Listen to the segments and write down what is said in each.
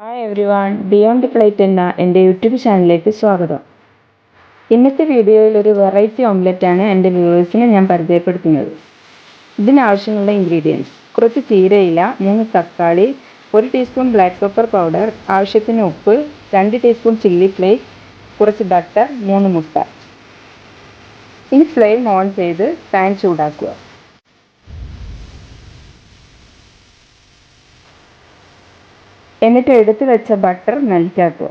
Hi every one, beyond the plate എന്ന എൻ്റെ YouTube ചാനലിലേക്ക് സ്വാഗതം. ഇന്നത്തെ വീഡിയോയിൽ ഒരു വെറൈറ്റി ഓംലെറ്റാണ് എൻ്റെ വ്യൂവേഴ്സിനെ ഞാൻ പരിചയപ്പെടുത്തുന്നത്. ഇതിനാവശ്യമുള്ള ഇൻഗ്രീഡിയൻസ്: കുറച്ച് ചീരയില, 3 തക്കാളി, 1 ടീസ്പൂൺ ബ്ലാക്ക് പെപ്പർ പൗഡർ, ആവശ്യത്തിന് ഉപ്പ്, 2 ടീസ്പൂൺ ചില്ലി ഫ്ലേക്സ്, കുറച്ച് ബട്ടർ, 3 മുട്ട. ഇനി ഫ്ലെയിം ഓൺ ചെയ്ത് പാൻ ചൂടാക്കുക. എന്നിട്ട് എടുത്തു വെച്ച ബട്ടർ മെൽറ്റാക്കുക.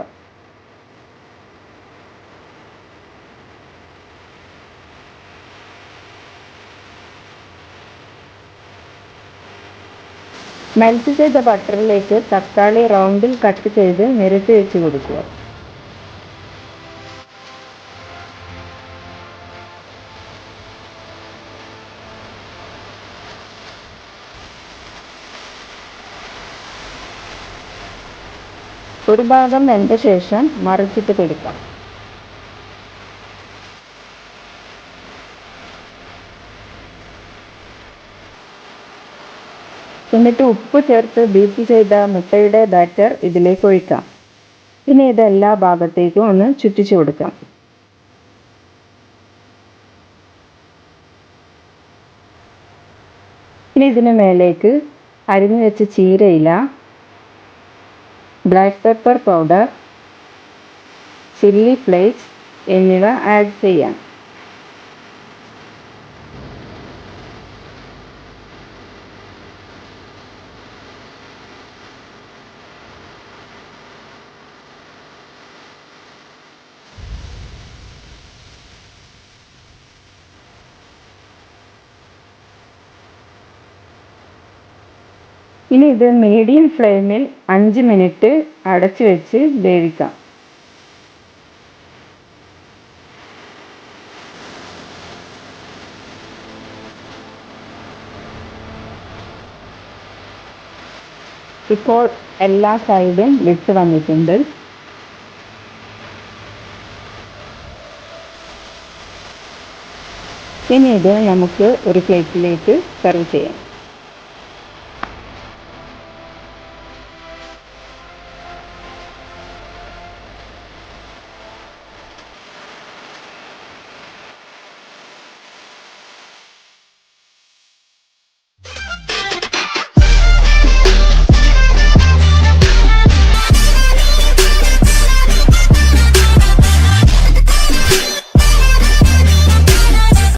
മെൽറ്റ് ചെയ്ത ബട്ടറിലേക്ക് തക്കാളി റൗണ്ടിൽ കട്ട് ചെയ്ത് നിരത്തി വെച്ച് കൊടുക്കുക. ഒരു ഭാഗം വെന്ത ശേഷം മറിച്ചിട്ട് കൊടുക്കാം. എന്നിട്ട് ഉപ്പ് ചേർത്ത് ബീറ്റ് ചെയ്ത മുട്ടയുടെ ബാറ്റർ ഇതിലേക്ക് ഒഴിക്കാം. ഇനി ഇത് എല്ലാ ഭാഗത്തേക്കും ഒന്ന് ചുറ്റിച്ചു കൊടുക്കാം. ഇനി ഇതിന് മേലേക്ക് അരിഞ്ഞു വെച്ച ചീരയില, black pepper powder, chilli flakes എന്നിവ ആഡ് ചെയ്യാം. ഇനി ഇത് മീഡിയം ഫ്ലെയിമിൽ 5 മിനിറ്റ് അടച്ചു വെച്ച് വേവിക്കാം. ഇപ്പോൾ എല്ലാ സൈഡും വിട്ട് വന്നിട്ടുണ്ട്. ഇനി ഇത് നമുക്ക് ഒരു പ്ലേറ്റിലേക്ക് സെർവ് ചെയ്യാം.